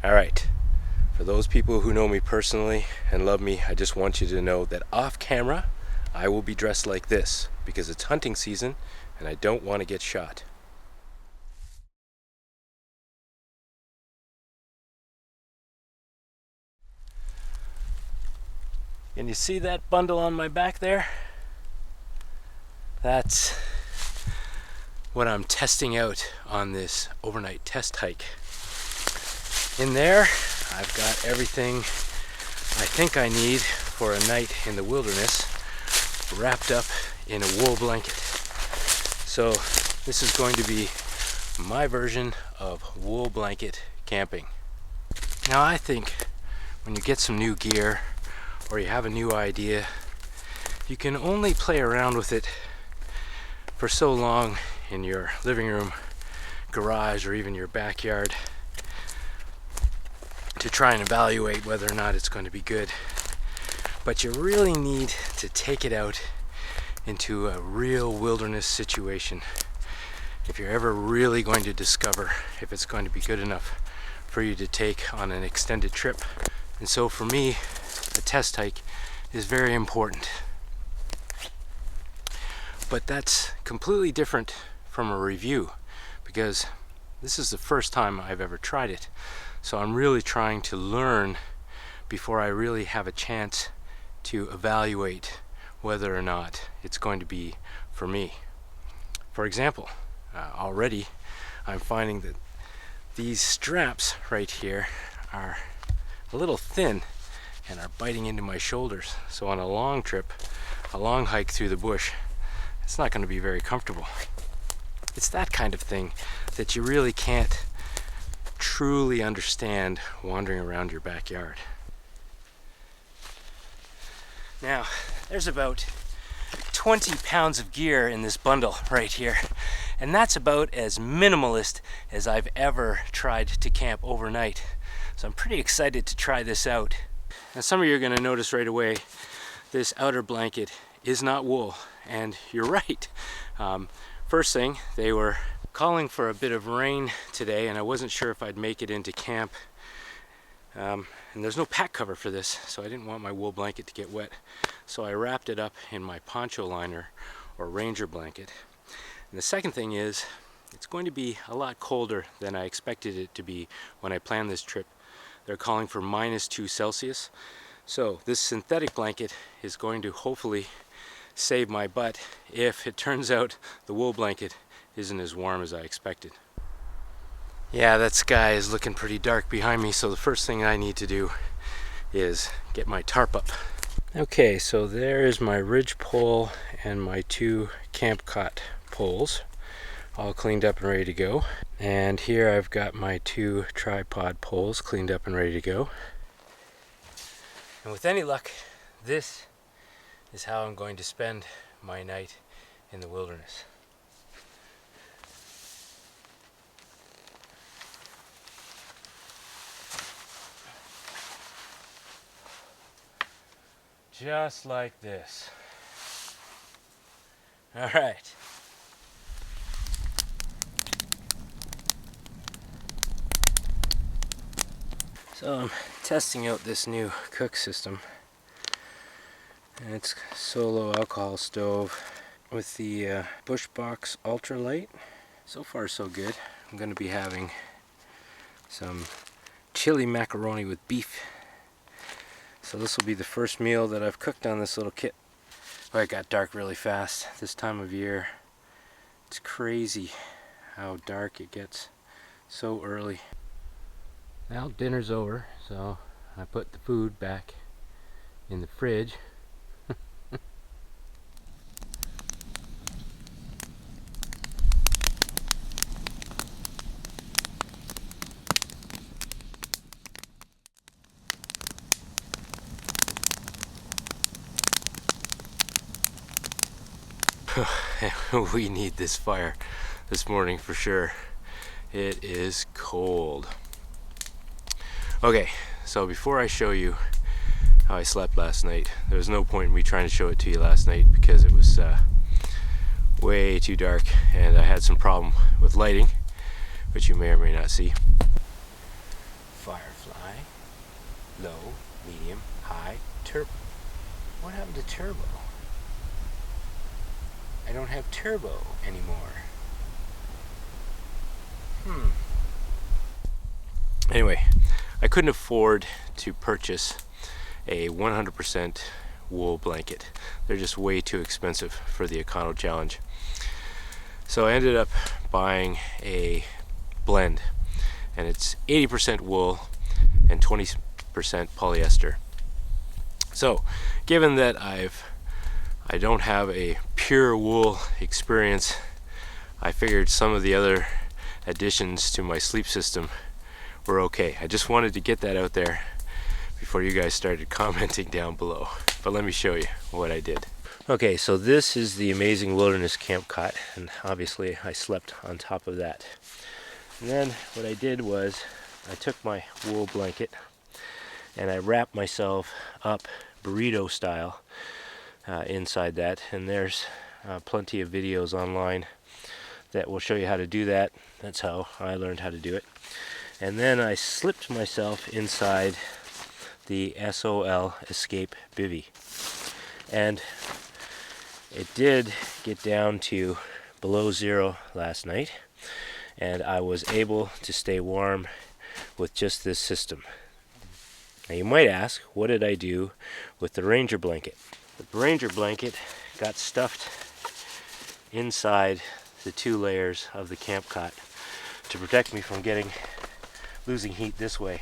Alright, for those people who know me personally and love me, I just want you to know that off camera, I will be dressed like this because it's hunting season and I don't want to get shot. Can you see that bundle on my back there? That's what I'm testing out on this overnight test hike. In there, I've got everything I think I need for a night in the wilderness wrapped up in a wool blanket. So this is going to be my version of wool blanket camping. Now I think when you get some new gear or you have a new idea, you can only play around with it for so long in your living room, garage, or even your backyard to try and evaluate whether or not it's going to be good. But you really need to take it out into a real wilderness situation if you're ever really going to discover if it's going to be good enough for you to take on an extended trip. And so for me, a test hike is very important. But that's completely different from a review because this is the first time I've ever tried it. So I'm really trying to learn before I really have a chance to evaluate whether or not it's going to be for me. For example, already I'm finding that these straps right here are a little thin and are biting into my shoulders. So on a long trip, a long hike through the bush, it's not going to be very comfortable. It's that kind of thing that you really can't truly understand wandering around your backyard. Now, there's about 20 pounds of gear in this bundle right here, and that's about as minimalist as I've ever tried to camp overnight. So I'm pretty excited to try this out. Now some of you are going to notice right away this outer blanket is not wool, and you're right. First thing, they were calling for a bit of rain today and I wasn't sure if I'd make it into camp. And there's no pack cover for this, so I didn't want my wool blanket to get wet. So I wrapped it up in my poncho liner or ranger blanket. And the second thing is, it's going to be a lot colder than I expected it to be when I planned this trip. They're calling for -2 Celsius. So this synthetic blanket is going to hopefully save my butt if it turns out the wool blanket isn't as warm as I expected. Yeah, that sky is looking pretty dark behind me, so the first thing I need to do is get my tarp up. Okay, so there is my ridge pole and my 2 camp cot poles all cleaned up and ready to go. And here I've got my 2 tripod poles cleaned up and ready to go. And with any luck, this is how I'm going to spend my night in the wilderness. Just like this. All right. So I'm testing out this new cook system. And it's solo alcohol stove with the Bushbox Ultralight. So far so good. I'm going to be having some chili macaroni with beef. So this will be the first meal that I've cooked on this little kit. Oh, it got dark really fast this time of year. It's crazy how dark it gets so early. Now dinner's over, so I put the food back in the fridge. We need this fire this morning for sure. It is cold. Okay, so before I show you how I slept last night, there was no point in me trying to show it to you last night because it was way too dark and I had some problem with lighting, which you may or may not see. Firefly, low, medium, high, turbo. What happened to turbo? I don't have turbo anymore. Anyway, I couldn't afford to purchase a 100% wool blanket. They're just way too expensive for the EconoChallenge. So I ended up buying a blend, and it's 80% wool and 20% polyester. So given that I don't have a pure wool experience, I figured some of the other additions to my sleep system were okay. I just wanted to get that out there before you guys started commenting down below. But let me show you what I did. Okay, so this is the amazing wilderness camp cot, and obviously I slept on top of that. And then what I did was I took my wool blanket and I wrapped myself up burrito style inside that, and there's plenty of videos online that will show you how to do that. That's how I learned how to do it. And then I slipped myself inside the SOL Escape Bivy, and it did get down to below zero last night, and I was able to stay warm with just this system. Now you might ask, what did I do with the Ranger blanket? The Ranger blanket got stuffed inside the 2 layers of the camp cot to protect me from losing heat this way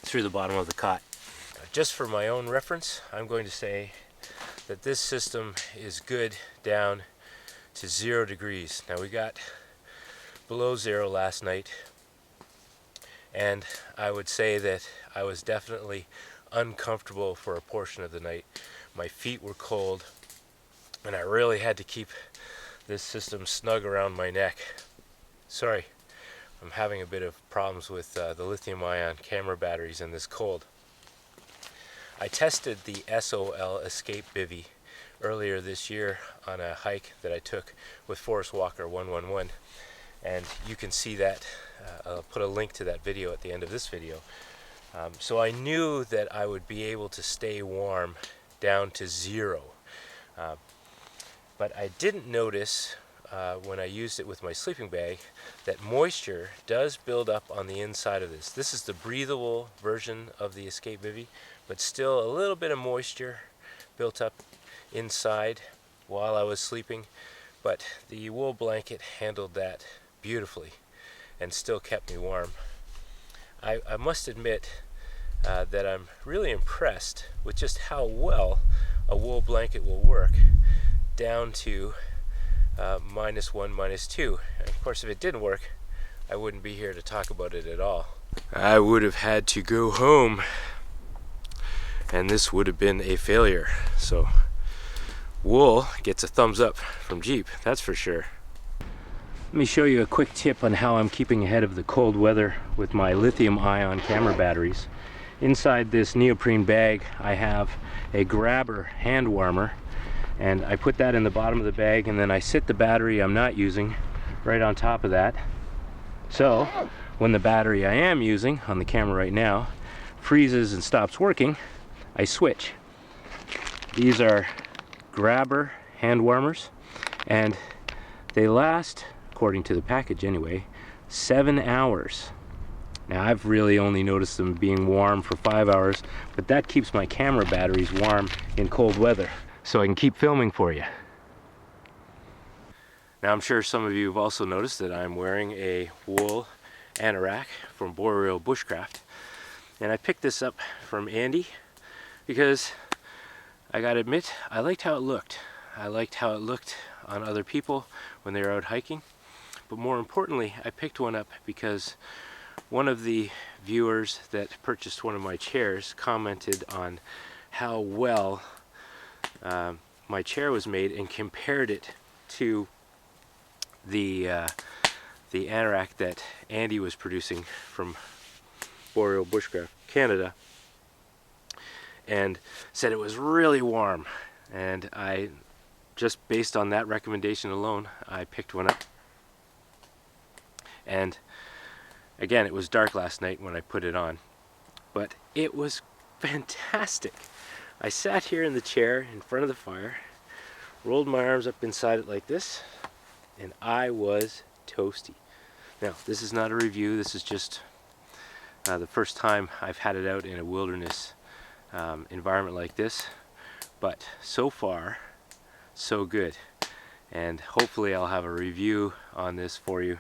through the bottom of the cot. Just for my own reference, I'm going to say that this system is good down to 0 degrees. Now we got below zero last night, and I would say that I was definitely uncomfortable for a portion of the night. My feet were cold, and I really had to keep this system snug around my neck. Sorry, I'm having a bit of problems with the lithium-ion camera batteries in this cold. I tested the SOL Escape Bivy earlier this year on a hike that I took with Forest Walker 111, and you can see that. I'll put a link to that video at the end of this video. So I knew that I would be able to stay warm down to 0. But I didn't notice when I used it with my sleeping bag that moisture does build up on the inside of this. This is the breathable version of the Escape Bivy, but still a little bit of moisture built up inside while I was sleeping. But the wool blanket handled that beautifully and still kept me warm. I must admit that I'm really impressed with just how well a wool blanket will work down to -1, -2. And of course, if it didn't work, I wouldn't be here to talk about it at all. I would have had to go home, and this would have been a failure. So wool gets a thumbs up from Jeep, that's for sure. Let me show you a quick tip on how I'm keeping ahead of the cold weather with my lithium-ion camera batteries. Inside this neoprene bag, I have a grabber hand warmer, and I put that in the bottom of the bag, and then I sit the battery I'm not using right on top of that. So when the battery I am using on the camera right now freezes and stops working, I switch. These are grabber hand warmers, and they last, according to the package anyway, 7 hours. Now I've really only noticed them being warm for 5 hours, but that keeps my camera batteries warm in cold weather, so I can keep filming for you. Now I'm sure some of you have also noticed that I'm wearing a wool anorak from Boreal Bushcraft, and I picked this up from Andy because I gotta admit, I liked how it looked. I liked how it looked on other people when they were out hiking, but more importantly, I picked one up because one of the viewers that purchased one of my chairs commented on how well my chair was made and compared it to the anorak that Andy was producing from Boreal Bushcraft Canada, and said it was really warm. And I, just based on that recommendation alone, I picked one up, and Again, it was dark last night when I put it on, but it was fantastic. I sat here in the chair in front of the fire, rolled my arms up inside it like this, and I was toasty. Now, this is not a review, this is just the first time I've had it out in a wilderness environment like this, but so far, so good. And hopefully I'll have a review on this for you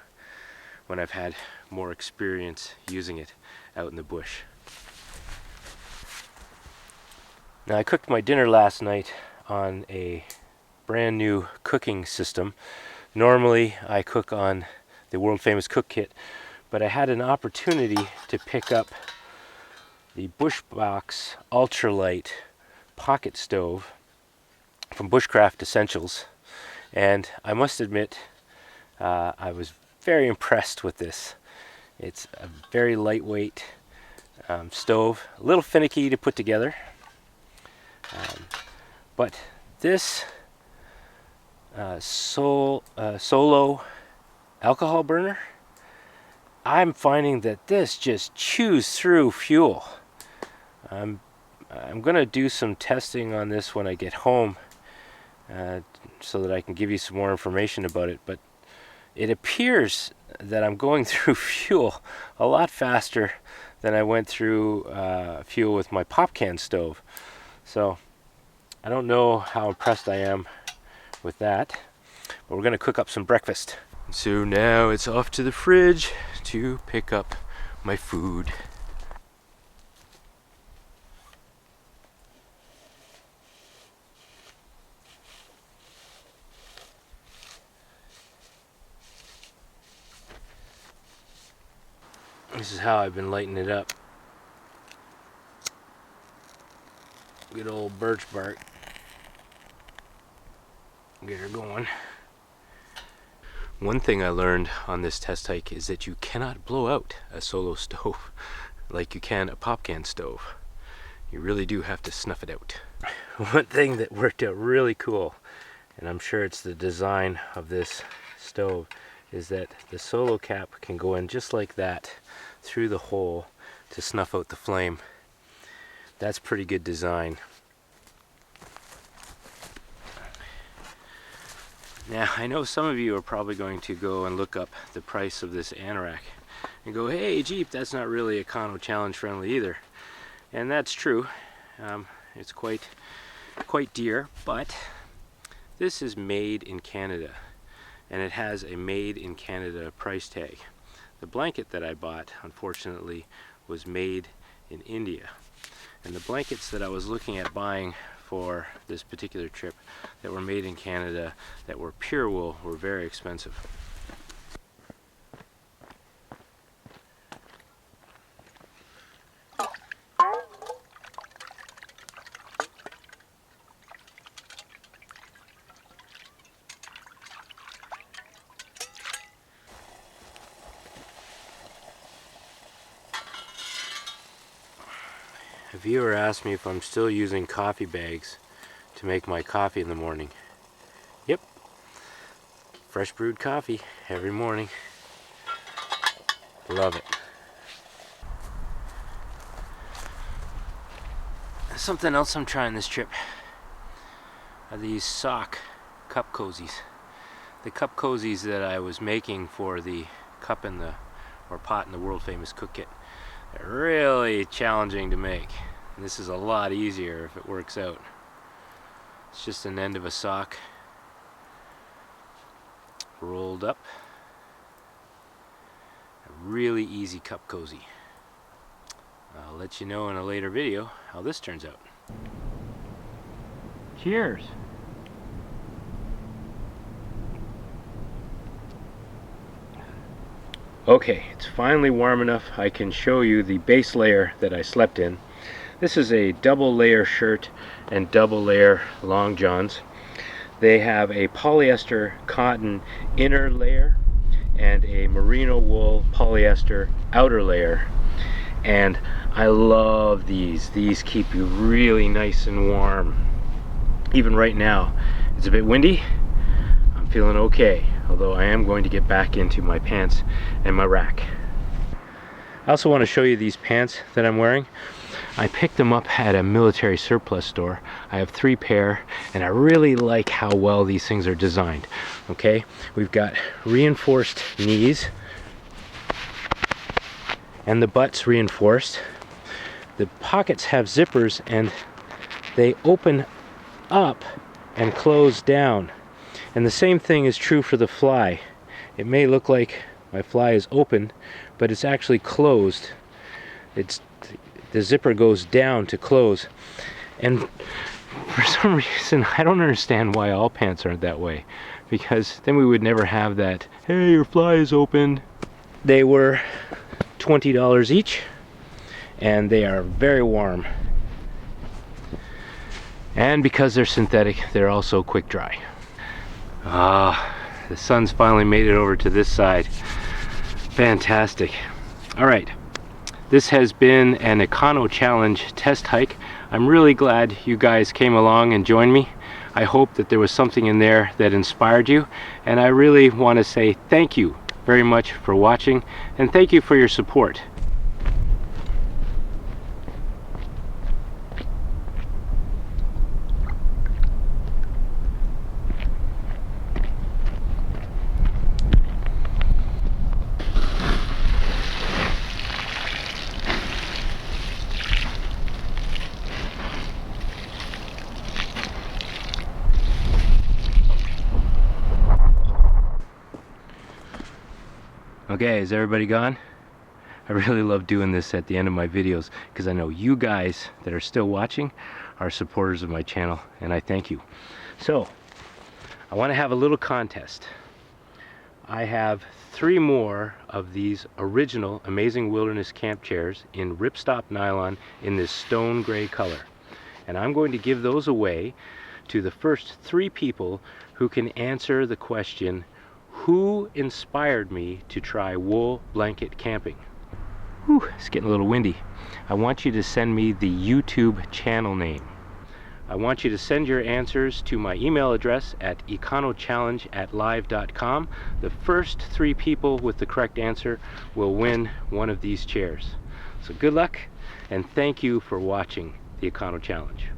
when I've had more experience using it out in the bush. Now, I cooked my dinner last night on a brand new cooking system. Normally I cook on the world famous cook kit, but I had an opportunity to pick up the Bushbox Ultralight pocket stove from Bushcraft Essentials, and I must admit I was very impressed with this. It's a very lightweight stove, a little finicky to put together, but this solo alcohol burner, I'm finding that this just chews through fuel. I'm gonna do some testing on this when I get home so that I can give you some more information about it, but it appears that I'm going through fuel a lot faster than I went through fuel with my pop can stove. So I don't know how impressed I am with that, but we're gonna cook up some breakfast. So now it's off to the fridge to pick up my food. This is how I've been lighting it up. Good old birch bark. Get her going. One thing I learned on this test hike is that you cannot blow out a solo stove like you can a pop can stove. You really do have to snuff it out. One thing that worked out really cool, and I'm sure it's the design of this stove, is that the solo cap can go in just like that through the hole to snuff out the flame. That's pretty good design. Now, I know some of you are probably going to go and look up the price of this anorak and go, hey Jeep, that's not really EconoChallenge friendly either. And that's true. It's quite dear, but this is made in Canada, and it has a made in Canada price tag. The blanket that I bought, unfortunately, was made in India. And the blankets that I was looking at buying for this particular trip that were made in Canada, that were pure wool, were very expensive. A viewer asked me if I'm still using coffee bags to make my coffee in the morning. Yep, fresh brewed coffee every morning. Love it. Something else I'm trying this trip are these sock cup cozies. The cup cozies that I was making for the cup in the, or pot in the world famous cook kit, they're really challenging to make. And this is a lot easier if it works out. It's just an end of a sock rolled up. A really easy cup cozy. I'll let you know in a later video how this turns out. Cheers! Okay, it's finally warm enough I can show you the base layer that I slept in. This is a double layer shirt and double layer long johns. They have a polyester cotton inner layer and a merino wool polyester outer layer. And I love these. These keep you really nice and warm. Even right now, it's a bit windy. I'm feeling okay, although I am going to get back into my pants and my rack. I also want to show you these pants that I'm wearing. I picked them up at a military surplus store. I have 3 pair, and I really like how well these things are designed. Okay, we've got reinforced knees, and the butt's reinforced. The pockets have zippers, and they open up and close down. And the same thing is true for the fly. It may look like my fly is open, but it's actually closed. The zipper goes down to close. And for some reason, I don't understand why all pants aren't that way, because then we would never have that, hey, your fly is open. They were $20 each, and they are very warm. And because they're synthetic, they're also quick dry. The sun's finally made it over to this side. Fantastic. All right, this has been an EconoChallenge test hike. I'm really glad you guys came along and joined me. I hope that there was something in there that inspired you, and I really want to say thank you very much for watching, and thank you for your support. Okay, is everybody gone? I really love doing this at the end of my videos because I know you guys that are still watching are supporters of my channel, and I thank you. So, I want to have a little contest. I have 3 more of these original Amazing Wilderness camp chairs in ripstop nylon in this stone gray color. And I'm going to give those away to the first 3 people who can answer the question, who inspired me to try wool blanket camping? Whew, it's getting a little windy. I want you to send me the YouTube channel name. I want you to send your answers to my email address at EconoChallenge@live.com. The first 3 people with the correct answer will win one of these chairs. So good luck, and thank you for watching the EconoChallenge.